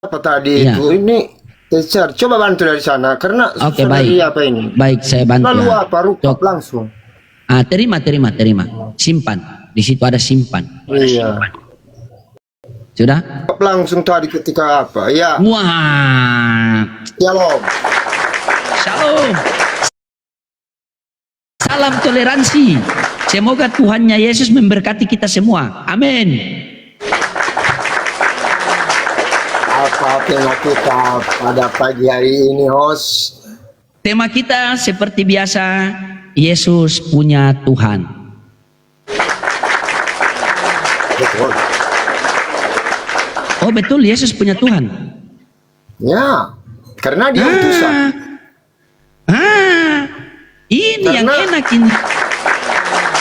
Apa tadi Iya. itu? Ini teacher, coba bantu dari sana karena Oke, susah baik. dari apa ini? Baik, saya bantu Lalu ya. apa? Rukap Cok. langsung. Terima. Simpan. Di situ ada simpan. Iya. Sudah? Rukap langsung tadi ketika apa? Ya, Wah. shalom. Shalom. Salam toleransi. Semoga Tuhannya Yesus memberkati kita semua. Amin. Apa tema kita pada pagi hari ini, host? Tema kita seperti biasa, Yesus punya Tuhan. Betul. Oh betul, Yesus punya Tuhan. Ya, karena dia utusan. Ini yang Karena- enak ini.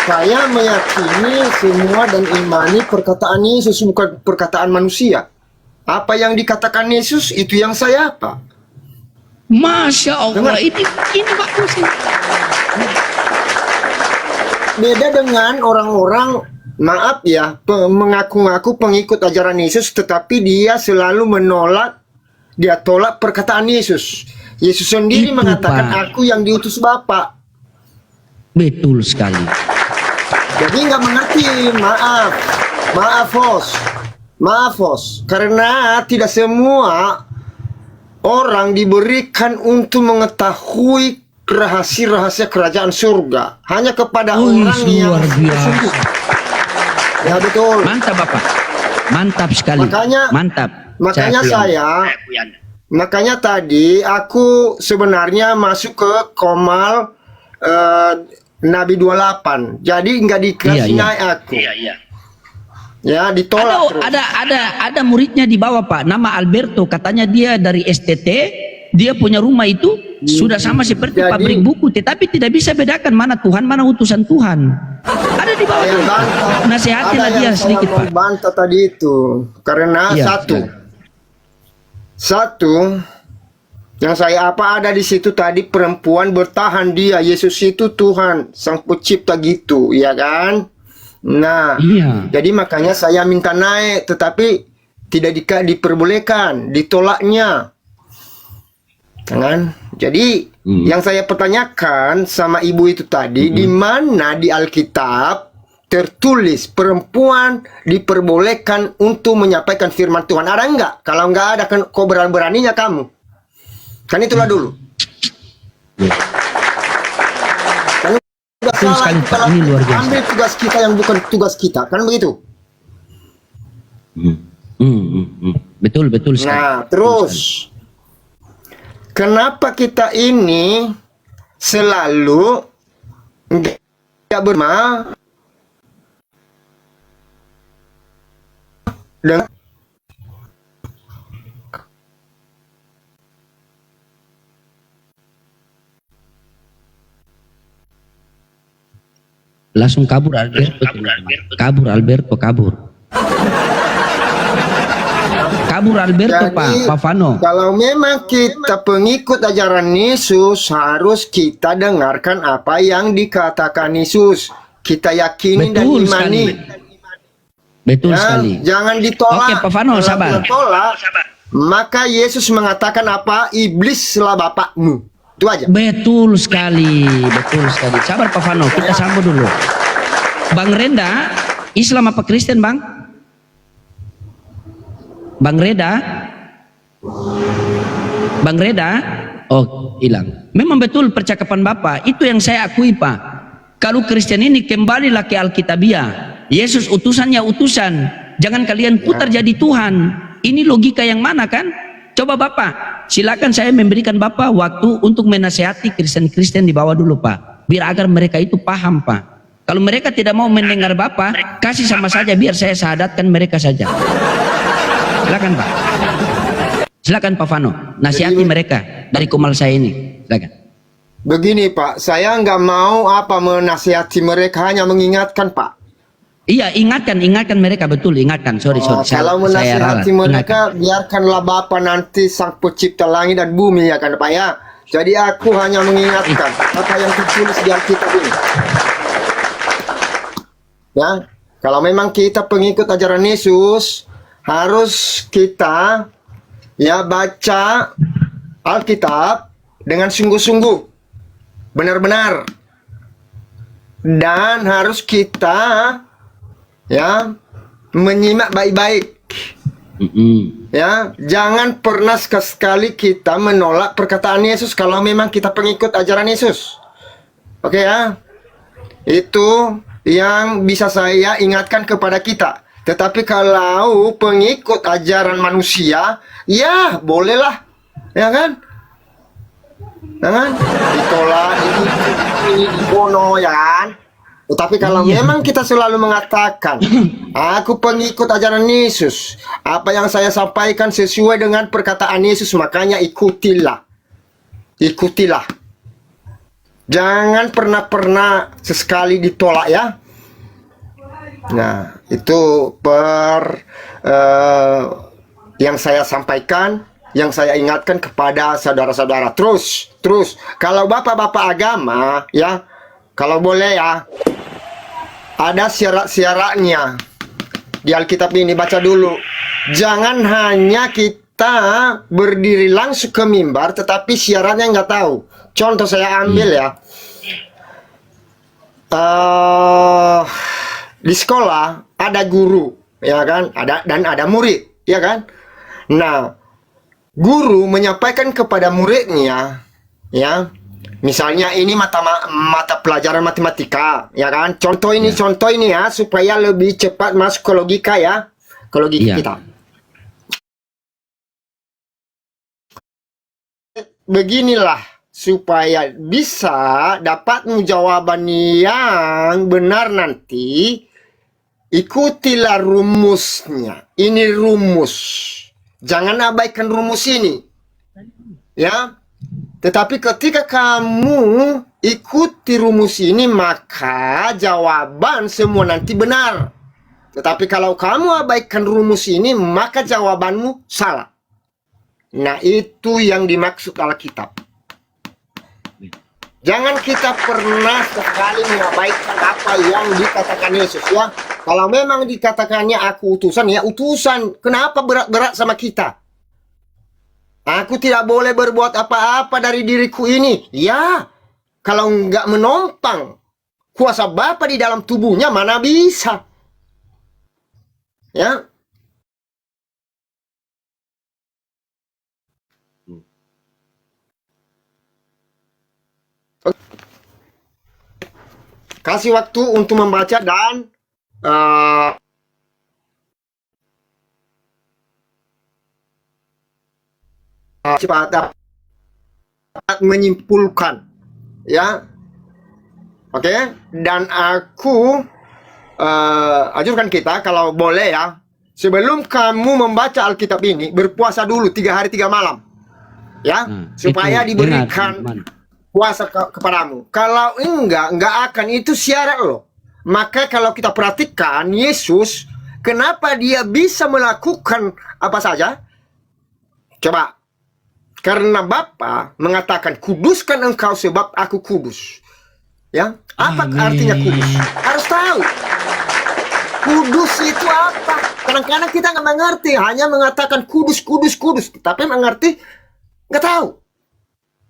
Saya meyakini semua dan imani perkataan Yesus, bukan perkataan manusia. Apa yang dikatakan Yesus itu yang saya apa? Masya Allah, Dengar. ini bagus ini. Beda dengan orang-orang, maaf ya, mengaku-ngaku pengikut ajaran Yesus, tetapi dia selalu menolak, dia tolak perkataan Yesus. Yesus sendiri Itu, mengatakan, Pak. aku yang diutus Bapa. Betul sekali. Jadi nggak mengerti, maaf host, karena tidak semua orang diberikan untuk mengetahui rahasia-rahasia kerajaan surga. Hanya kepada orang yang Luar biasa. sungguh. Ya betul. Mantap Bapak. Mantap sekali. Makanya- Mantap. Makanya makanya tadi aku sebenarnya masuk ke Komal Nabi 28. Jadi nggak dikasih Iya. naik aku. Iya. Ya, ditolak terus. Ada muridnya di bawah Pak, nama Alberto, katanya dia dari STT, dia punya rumah itu sudah sama seperti Jadi- pabrik buku, tetapi tidak bisa bedakan mana Tuhan, mana utusan Tuhan. Ada di bawah Saya tuh. bantah. Nasihatilah Ada dia yang saya sedikit mau Pak. bantah tadi itu karena Iya, satu yang saya apa ada di situ tadi perempuan bertahan dia Yesus itu Tuhan sang pencipta gitu, ya kan? Nah, Iya. jadi makanya saya minta naik, tetapi tidak diperbolehkan, ditolaknya, kan? Jadi yang saya pertanyakan sama ibu itu tadi, di mana di Alkitab tertulis perempuan diperbolehkan untuk menyampaikan firman Tuhan? Ada enggak? Kalau enggak ada, kan kok berani-beraninya kamu? Kan itulah dulu. Kan udah Betul salah sekali, kita Pak. Ini luar biasa. ambil tugas kita yang bukan tugas kita, kan begitu? Betul sekali. Nah, terus kenapa kita ini selalu tidak berma dengan Langsung kabur Alberto. Kabur Alberto. Kabur Alberto Pak Fano. kalau memang kita pengikut ajaran Yesus, harus kita dengarkan apa yang dikatakan Yesus. Kita yakini dan Betul imani. Betul Ya, sekali. jangan ditolak. Oke, Pak Fano, Kalau sabar. kita tolak, maka Yesus mengatakan apa? Iblislah bapakmu. Itu aja. Betul sekali. Sabar Pak Fano, kita sambut dulu. Bang Renda, Islam apa Kristen Bang? Bang Reda? Oh, hilang. Memang betul percakapan Bapak, itu yang saya akui Pak. Kalau Kristen ini kembalilah ke Alkitabiah. Yesus utusannya utusan. Jangan kalian putar jadi Tuhan. Ini logika yang mana kan? Coba Bapak, silakan saya memberikan Bapak waktu untuk menasehati Kristen-Kristen di bawah dulu Pak. Biar agar mereka itu paham Pak. Kalau mereka tidak mau mendengar Bapak, kasih sama saja biar saya sahadatkan mereka saja. Silakan Pak. Silakan Pak Fano, nasihati mereka dari Komal saya ini. Silakan. Begini Pak, saya nggak mau menasihati mereka, hanya mengingatkan Pak. Iya, ingatkan mereka, betul, ingatkan. Sorry. Kalau Saya menasihati ralat. mereka, biarkanlah Bapa nanti sang pencipta langit dan bumi, ya kan Pak ya. Jadi aku hanya mengingatkan apa yang tertulis di Alkitab ini. Ya, kalau memang kita pengikut ajaran Yesus, harus kita ya baca Alkitab dengan sungguh-sungguh, benar-benar, dan harus kita ya menyimak baik-baik. Ya, jangan pernah sekali kita menolak perkataan Yesus kalau memang kita pengikut ajaran Yesus. Oke ya, itu yang bisa saya ingatkan kepada kita. Tetapi kalau pengikut ajaran manusia, ya bolehlah, ya kan? Jangan ditolak, ini dibono, ya kan? Tetapi kalau memang kita selalu mengatakan, aku pengikut ajaran Yesus, apa yang saya sampaikan sesuai dengan perkataan Yesus, makanya ikutilah. Ikutilah. Jangan pernah sesekali ditolak ya. Nah, itu yang saya sampaikan, yang saya ingatkan kepada saudara-saudara. Terus, kalau bapak-bapak agama ya, kalau boleh ya, ada syarat-syaratnya di Alkitab ini, baca dulu. Jangan hanya kita berdiri langsung ke mimbar, tetapi syaratnya nggak tahu. Contoh saya ambil ya, di sekolah ada guru, ya kan, ada murid, ya kan. Nah, guru menyampaikan kepada muridnya, ya. Misalnya ini mata pelajaran matematika, ya kan? Contoh ini ya, supaya lebih cepat masuk ke logika ya, ke logika kita. Beginilah supaya bisa dapatmu jawaban yang benar nanti, ikutilah rumusnya. Ini rumus. Jangan abaikan rumus ini. Ya. Tetapi ketika kamu ikuti rumus ini, maka jawaban semua nanti benar. Tetapi kalau kamu abaikan rumus ini, maka jawabanmu salah. Nah, itu yang dimaksud Alkitab. Jangan kita pernah sekali mengabaikan apa yang dikatakan Yesus ya. Kalau memang dikatakannya aku utusan, ya utusan. Kenapa berat-berat sama kita? Aku tidak boleh berbuat apa-apa dari diriku ini. Ya, kalau nggak menompang kuasa Bapa di dalam tubuhnya, mana bisa? Ya. Kasih waktu untuk membaca dan cepat dapat menyimpulkan, ya. Oke, dan aku ajukan kita kalau boleh ya, sebelum kamu membaca Alkitab ini, berpuasa dulu 3 hari 3 malam, ya, supaya diberikan puasa kepadamu. Kalau enggak akan, itu syarat loh. Maka kalau kita perhatikan Yesus, kenapa dia bisa melakukan apa saja? Coba. Karena Bapa mengatakan, kuduskan engkau sebab aku kudus. Ya, apa artinya kudus? Harus tahu. Kudus itu apa? Kadang-kadang kita nggak mengerti, hanya mengatakan kudus. Tapi mengerti nggak tahu.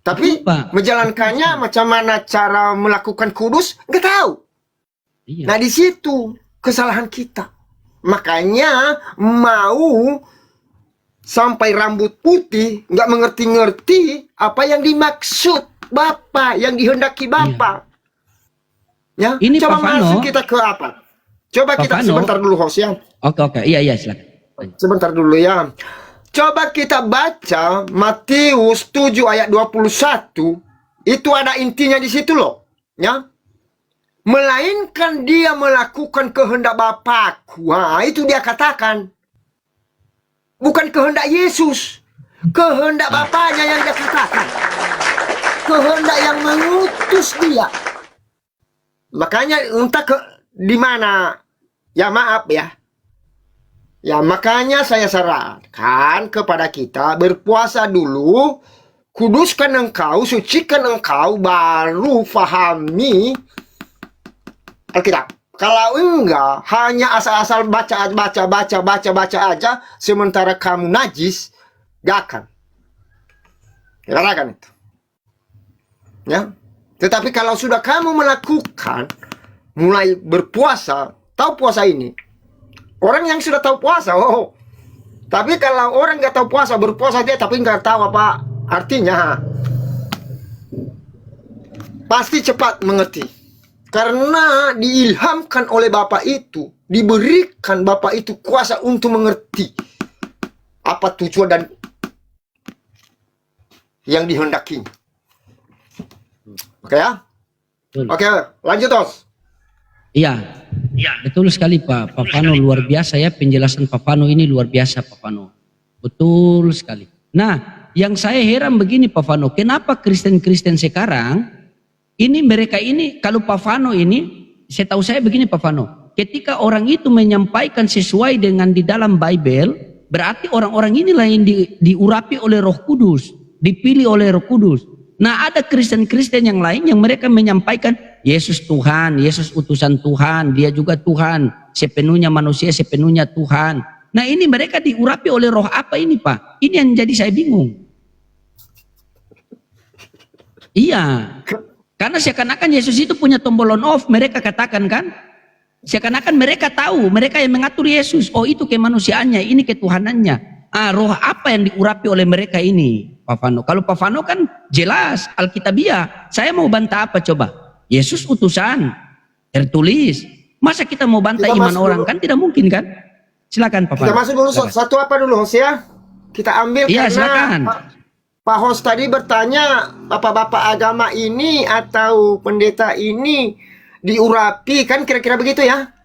Tapi menjalankannya macam mana cara melakukan kudus nggak tahu. Nah, di situ kesalahan kita. Makanya mau sampai rambut putih, nggak mengerti-ngerti apa yang dimaksud Bapa, yang dihendaki Bapa. Ya, ini coba masuk kita ke apa? Coba kita sebentar dulu, host ya. Oke, iya silakan. Sebentar dulu ya. Coba kita baca Matius 7 ayat 21. Itu ada intinya di situ loh, ya. Melainkan dia melakukan kehendak Bapakku. Nah, itu dia katakan. Bukan kehendak Yesus, kehendak Bapaknya yang dia katakan, kehendak yang mengutus dia. Makanya entah di mana, ya maaf ya. Ya makanya saya sarankan kepada kita berpuasa dulu, kuduskan engkau, sucikan engkau, baru fahami Alkitab. Kalau enggak, hanya asal-asal baca aja, sementara kamu najis, Jangan. Katakan itu. Ya. Tetapi kalau sudah kamu melakukan, mulai berpuasa, tahu puasa ini. Orang yang sudah tahu puasa, oh. Tapi kalau orang nggak tahu puasa, berpuasa dia tapi nggak tahu apa artinya, pasti cepat mengerti. Karena diilhamkan oleh Bapa itu, diberikan Bapa itu kuasa untuk mengerti apa tujuan dan yang dihendaki. Oke ya? Oke, lanjut Os. Iya, betul sekali Pak Fano, luar biasa ya penjelasan Pak Fano ini, luar biasa Pak Fano. Betul sekali. Nah, yang saya heran begini Pak Fano, kenapa Kristen-Kristen sekarang ini mereka ini, kalau Pak Fano ini, saya tahu saya begini Pak Fano, ketika orang itu menyampaikan sesuai dengan di dalam Bible, berarti orang-orang inilah yang diurapi oleh Roh Kudus, dipilih oleh Roh Kudus. Nah, ada Kristen-Kristen yang lain yang mereka menyampaikan Yesus Tuhan, Yesus utusan Tuhan, dia juga Tuhan, sepenuhnya manusia, sepenuhnya Tuhan. Nah, ini mereka diurapi oleh roh apa ini Pak? Ini yang jadi saya bingung. Iya. Karena seakan-akan Yesus itu punya tombol on off, mereka katakan kan? Seakan-akan mereka tahu, mereka yang mengatur Yesus. Oh, itu kemanusiaannya, ini ketuhanannya. Roh apa yang diurapi oleh mereka ini, Pak Fano? Kalau Pak Fano kan jelas, Alkitabiah. Saya mau bantah apa coba? Yesus utusan, tertulis. Masa kita mau bantah iman orang kan? Tidak mungkin kan? Silakan Pak Fano. Kita masuk dulu satu apa dulu Hos ya? Kita ambil iya, karena silakan. Pak Hos tadi bertanya, apa bapak agama ini atau pendeta ini diurapi, kan kira-kira begitu ya?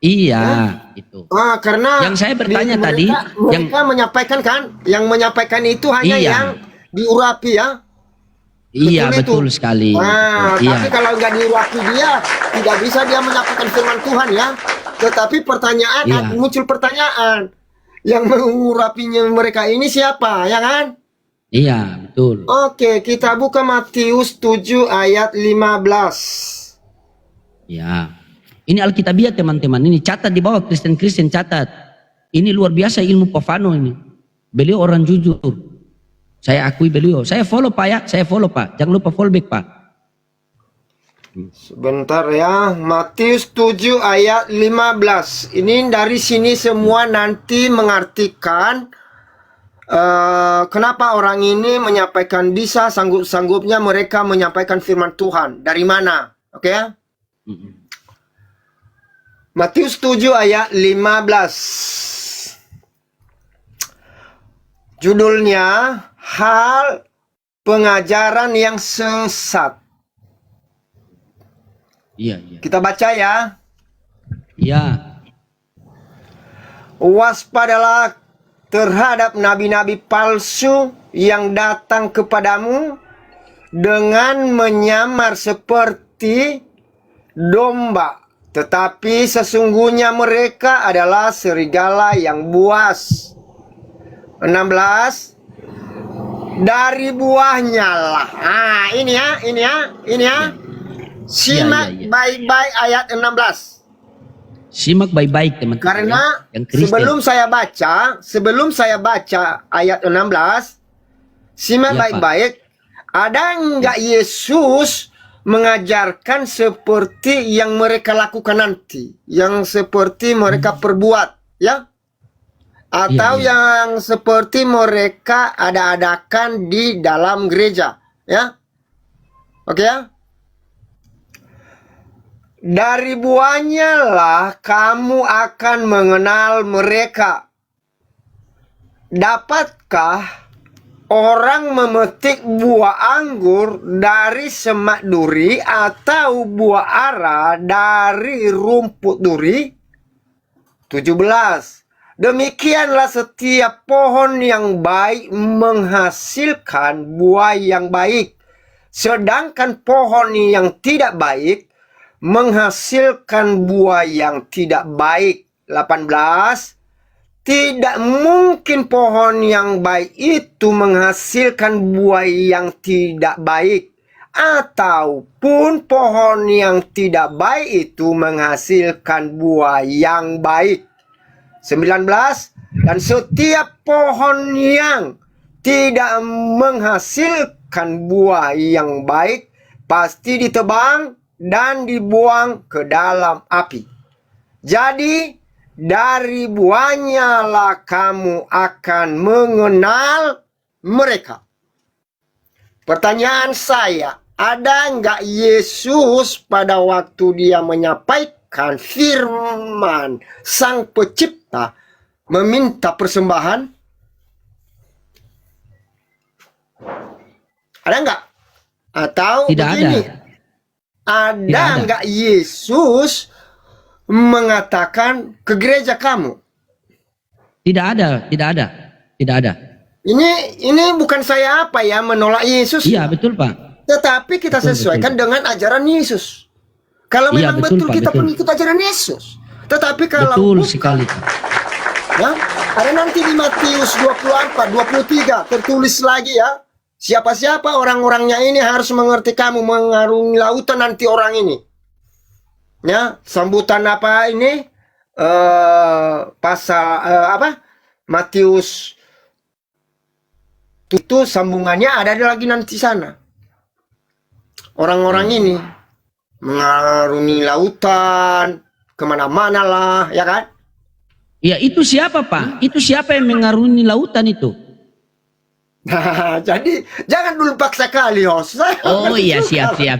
Iya, itu. Karena yang saya bertanya mereka, tadi, mereka menyampaikan kan, yang menyampaikan itu hanya yang diurapi ya. Iya, betul sekali. Tapi kalau nggak diurapi dia, tidak bisa dia menyampaikan firman Tuhan ya. Tetapi pertanyaan, muncul pertanyaan, yang mengurapinya mereka ini siapa, ya kan? Iya, betul. Oke, kita buka Matius 7 ayat 15. Ya. Ini Alkitabiah teman-teman. Ini catat di bawah, Kristen-Kristen catat. Ini luar biasa ilmu Pak Fano ini. Beliau orang jujur. Saya akui beliau. Saya follow Pak ya. Saya follow Pak. Jangan lupa follow back Pak. Sebentar ya. Matius 7 ayat 15. Ini dari sini semua nanti mengartikan kenapa orang ini menyampaikan, bisa sanggup-sanggupnya mereka menyampaikan firman Tuhan. Dari mana? Oke ya? Matius 7 ayat 15. Judulnya hal pengajaran yang sesat. Iya. Kita baca ya. Iya. Waspadalah terhadap nabi-nabi palsu yang datang kepadamu dengan menyamar seperti domba, tetapi sesungguhnya mereka adalah serigala yang buas. 16. Dari buahnya lah. Ini ya. Simak baik-baik ayat 16. Simak baik-baik teman-teman. Karena yang sebelum saya baca ayat 16, simak baik-baik. Ada enggak Yesus mengajarkan seperti yang mereka lakukan nanti, yang seperti mereka perbuat, ya? Atau yang seperti mereka ada-adakan di dalam gereja, ya? Oke ya? Dari buahnya lah kamu akan mengenal mereka. Dapatkah orang memetik buah anggur dari semak duri atau buah ara dari rumput duri? 17. Demikianlah setiap pohon yang baik menghasilkan buah yang baik, sedangkan pohon yang tidak baik menghasilkan buah yang tidak baik. 18. Tidak mungkin pohon yang baik itu menghasilkan buah yang tidak baik, ataupun pohon yang tidak baik itu menghasilkan buah yang baik. 19. Dan setiap pohon yang tidak menghasilkan buah yang baik pasti ditebang dan dibuang ke dalam api. Jadi dari buahnya lah kamu akan mengenal mereka. Pertanyaan saya, ada nggak Yesus pada waktu dia menyampaikan firman Sang Pencipta meminta persembahan? Ada nggak? Atau Tidak begini, ada. ada nggak Yesus mengatakan ke gereja kamu? Tidak ada, tidak ada, tidak ada. Ini bukan saya menolak Yesus. Iya, betul, Pak. Tetapi kita Betul, sesuaikan dengan ajaran Yesus. Kalau Iya, memang betul, betul Pak, kita betul. pengikut ajaran Yesus. Tetapi kalau Betul bukan, sekali. ya, ada nanti di Matius 24, 23 tertulis lagi ya. Siapa-siapa orang-orangnya ini harus mengerti kamu mengarungi lautan nanti orang ini. Ya, sambutan apa ini? Pasal Matius itu sambungannya ada lagi nanti sana. Orang-orang ini mengarungi lautan kemana-mana lah, ya kan? Ya, itu siapa, Pak? Itu siapa yang mengarungi lautan itu? Nah, jadi jangan dulu paksa kali, host. Oh iya, siap. Iya.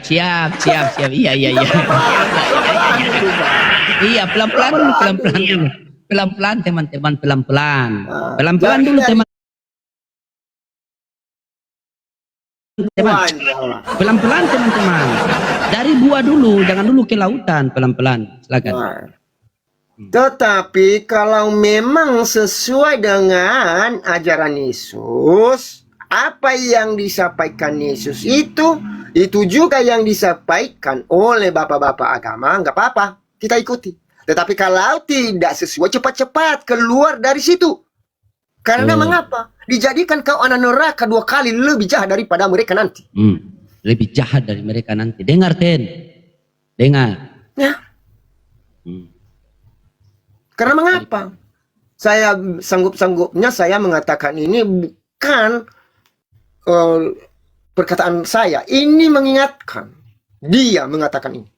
Iya, pelan-pelan dulu. Pelan-pelan, teman-teman, pelan-pelan. Pelan-pelan dulu, teman. Pelan-pelan, teman-teman. Dari buah dulu, jangan dulu ke lautan. Pelan-pelan, silakan. Tetapi kalau memang sesuai dengan ajaran Yesus, apa yang disampaikan Yesus itu juga yang disampaikan oleh bapak-bapak agama, nggak apa-apa, kita ikuti. Tetapi kalau tidak sesuai, cepat-cepat keluar dari situ. Karena mengapa? Dijadikan kau anak neraka 2 kali lebih jahat daripada mereka nanti. Lebih jahat dari mereka nanti. Dengar, Ten. Dengar. Ya. Karena mengapa? Saya sanggup-sanggupnya saya mengatakan ini bukan perkataan saya. Ini mengingatkan. Dia mengatakan ini.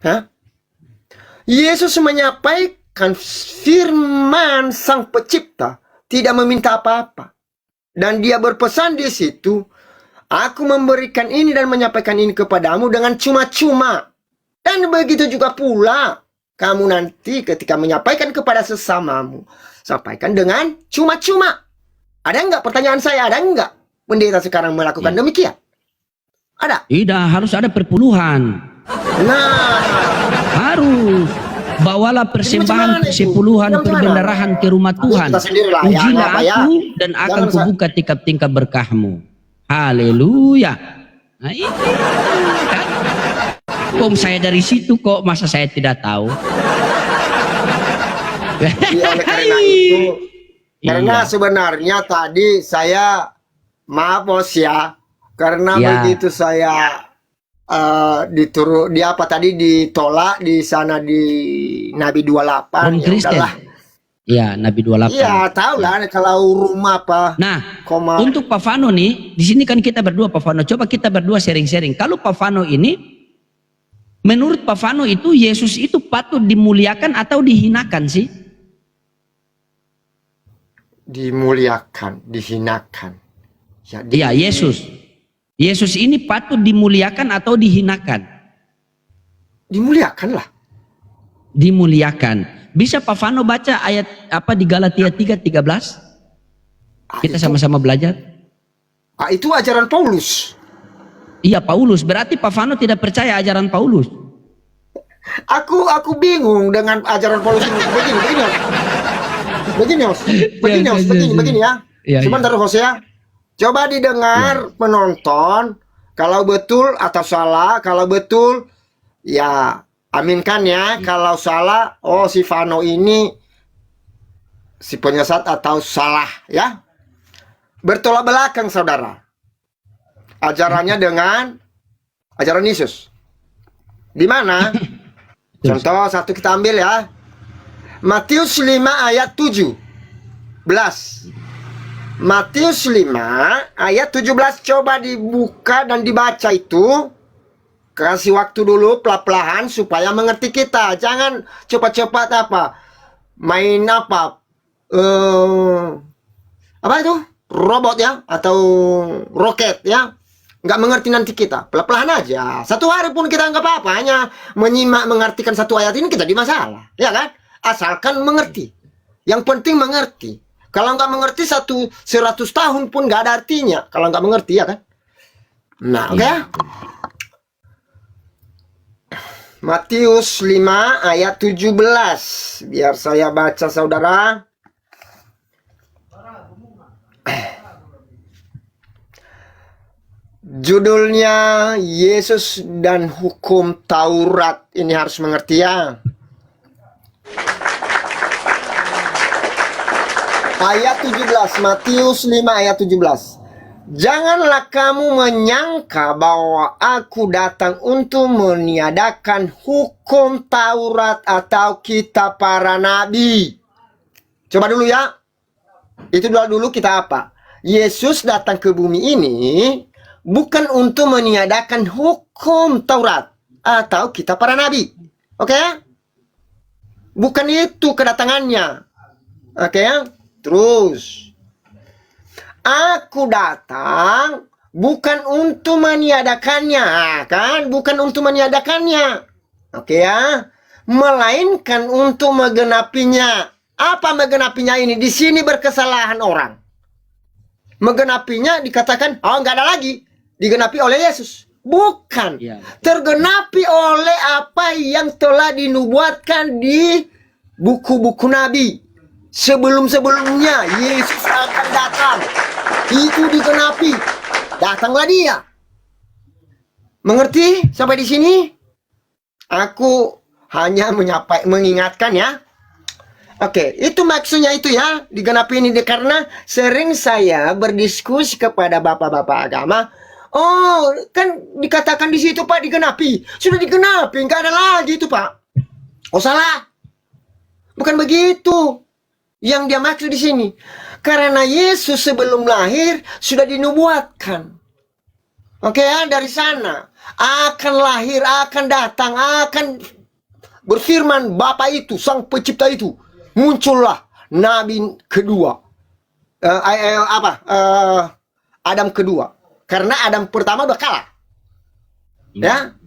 Hah? Yesus menyampaikan firman Sang Pencipta, tidak meminta apa-apa. Dan dia berpesan di situ, aku memberikan ini dan menyampaikan ini kepadamu dengan cuma-cuma. Dan begitu juga pula kamu nanti ketika menyampaikan kepada sesamamu, sampaikan dengan cuma-cuma. Ada enggak pertanyaan saya? Ada enggak pendeta sekarang melakukan demikian? Ada? Tidak, harus ada perpuluhan. Nah, Harus. Bawalah persembahan persepuluhan perbendarahan ke rumah Tuhan. Ujilah aku dan akan kubuka tingkap-tingkap berkahmu. Haleluya. Nah, itu kan. Kok saya dari situ kok, masa saya tidak tahu? oleh karena itu, karena sebenarnya tadi saya maaf bos ya, karena begitu saya ditolak di sana di Nabi 28. Ya udahlah. Iya, Nabi 28. Iya, tahu lah kalau rumah apa. Nah, untuk Pak Vano nih, di sini kan kita berdua Pak Vano. Coba kita berdua sharing-sharing. Kalau Pak Vano ini, menurut Pak Vano itu Yesus itu patut dimuliakan atau dihinakan sih? Dimuliakan, dihinakan. Iya, Yesus. Yesus ini patut dimuliakan atau dihinakan? Dimuliakan lah. Dimuliakan. Bisa Pak Vano baca ayat apa di Galatia 3:13? Kita sama-sama belajar. Itu ajaran Paulus. Iya, Paulus. Berarti Pak Vano tidak percaya ajaran Paulus. Aku bingung dengan ajaran Paulus ini. Begini ya. Sebentar host ya. Coba didengar penonton, kalau betul atau salah. Kalau betul ya aminkan ya. Kalau salah, oh si Vano ini si penyesat atau salah ya. Bertolak belakang saudara. Ajarannya dengan ajaran Yesus. Di mana? Contoh satu kita ambil ya. Matius 5 ayat 17. Matius 5 ayat 17, coba dibuka dan dibaca itu. Kasih waktu dulu pelan-pelan supaya mengerti kita. Jangan cepat-cepat main apa itu? Robot ya, atau roket ya. Nggak mengerti nanti kita. Pelan-pelan aja. Satu hari pun kita nggak apa-apa. Hanya menyimak mengartikan satu ayat ini kita di masalah. Ya kan? Asalkan mengerti. Yang penting mengerti. Kalau nggak mengerti 100 tahun pun nggak ada artinya. Kalau nggak mengerti ya kan? Nah, oke ya? Matius 5 ayat 17. Biar saya baca saudara. Judulnya Yesus dan Hukum Taurat. Ini harus mengerti ya. Ayat 17, Matius 5 ayat 17. Janganlah kamu menyangka bahwa aku datang untuk meniadakan hukum Taurat atau kitab para nabi. Coba dulu ya. Itu dulu kita apa? Yesus datang ke bumi ini bukan untuk meniadakan hukum Taurat atau kitab para nabi. Oke? Bukan itu kedatangannya. Oke ya? Terus. Aku datang bukan untuk meniadakannya, kan? Bukan untuk meniadakannya. Oke ya? Melainkan untuk menggenapinya. Apa menggenapinya ini? Di sini berkesalahan orang. Menggenapinya dikatakan, oh nggak ada lagi. Digenapi oleh Yesus. Bukan. Ya. Tergenapi oleh apa yang telah dinubuatkan di buku-buku Nabi. Sebelum-sebelumnya Yesus akan datang. Itu digenapi. Datanglah dia. Mengerti sampai di sini? Aku hanya mengingatkan ya. Oke, itu maksudnya itu ya. Digenapi ini karena sering saya berdiskusi kepada bapak-bapak agama. Oh, kan dikatakan di situ Pak digenapi. Sudah digenapi, nggak ada lagi itu Pak. Oh salah. Bukan begitu. Yang dia maksud di sini. Karena Yesus sebelum lahir sudah dinubuatkan. Oke ya, dari sana. Akan lahir, akan datang, akan berfirman Bapa itu, Sang Pencipta itu. Muncullah Nabi kedua. Adam kedua. Karena Adam pertama udah kalah. Ya.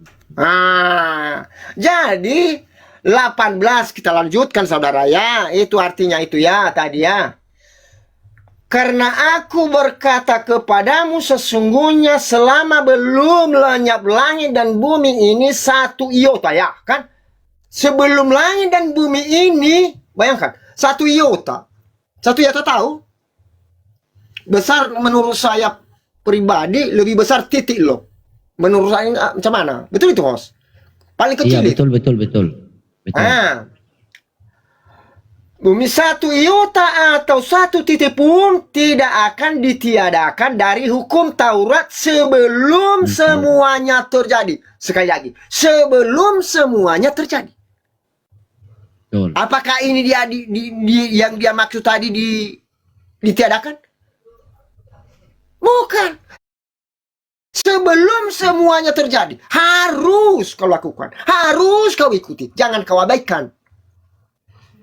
Jadi 18 kita lanjutkan saudara ya. Itu artinya itu ya tadi ya. Karena aku berkata kepadamu sesungguhnya selama belum lenyap langit dan bumi ini satu iota ya kan. Sebelum langit dan bumi ini bayangkan satu iota. Satu iota tahu? Besar menurut saya pribadi lebih besar titik loh. Menurut saya macam mana? Betul itu host? Paling kecil. Iya betul. Bumi satu iota atau satu titik pun tidak akan ditiadakan dari hukum Taurat sebelum semuanya terjadi. Sekali lagi, sebelum semuanya terjadi. Betul. Apakah ini yang dia maksud tadi ditiadakan? Bukan. Sebelum semuanya terjadi, harus kau lakukan, harus kau ikuti, jangan kau abaikan.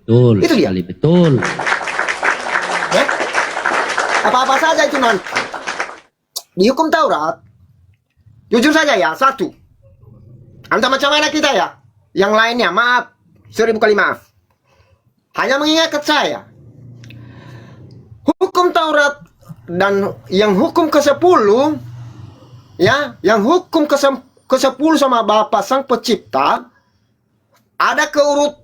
Betul. Itu dia. Betul. Ya? Apa-apa saja itu nanti. Di hukum Taurat, jujur saja ya, satu. Entah macam mana kita ya, yang lainnya maaf, 1000 kali maaf. Hanya mengingatkan saya, hukum Taurat dan yang hukum ke-10 ya, yang hukum ke-10 sama Bapa Sang Pencipta ada keurut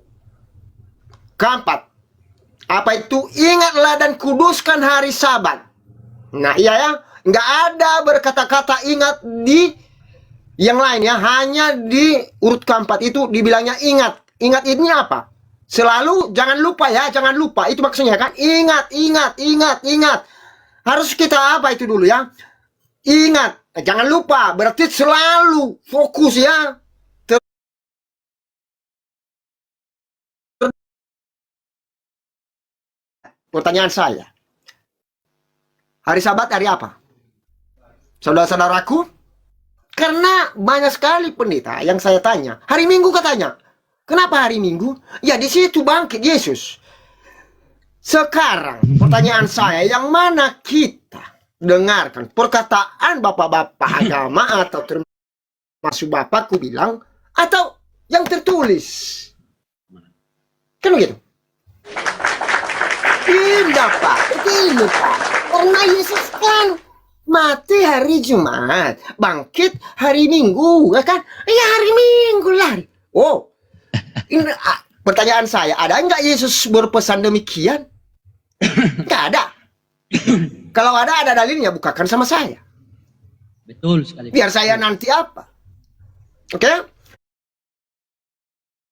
keempat. Apa itu? Ingatlah dan kuduskan hari Sabat. Nah, iya ya, nggak ada berkata-kata ingat di yang lain ya, hanya di urut keempat itu dibilangnya ingat. Ingat ini apa? Selalu jangan lupa ya, jangan lupa. Itu maksudnya kan? Ingat. Harus kita apa itu dulu ya? Ingat, jangan lupa, berarti selalu fokus ya. pertanyaan saya. Hari Sabat hari apa? Saudara-saudaraku, karena banyak sekali pendeta yang saya tanya, hari Minggu katanya. Kenapa hari Minggu? Ya di situ bangkit Yesus. Sekarang pertanyaan saya, yang mana kita dengarkan perkataan bapak-bapak agama atau termasuk bapakku bilang, atau yang tertulis? Kan begitu? Tidak Pak, begini Pak. Karena Yesus kan mati hari Jumat, bangkit hari Minggu, ya kan? Ya hari Minggu lah. Oh, ini, pertanyaan saya, ada nggak Yesus berpesan demikian? Nggak ada. Kalau ada dalilnya, bukakan sama saya. Betul sekali. Biar saya nanti apa? Oke?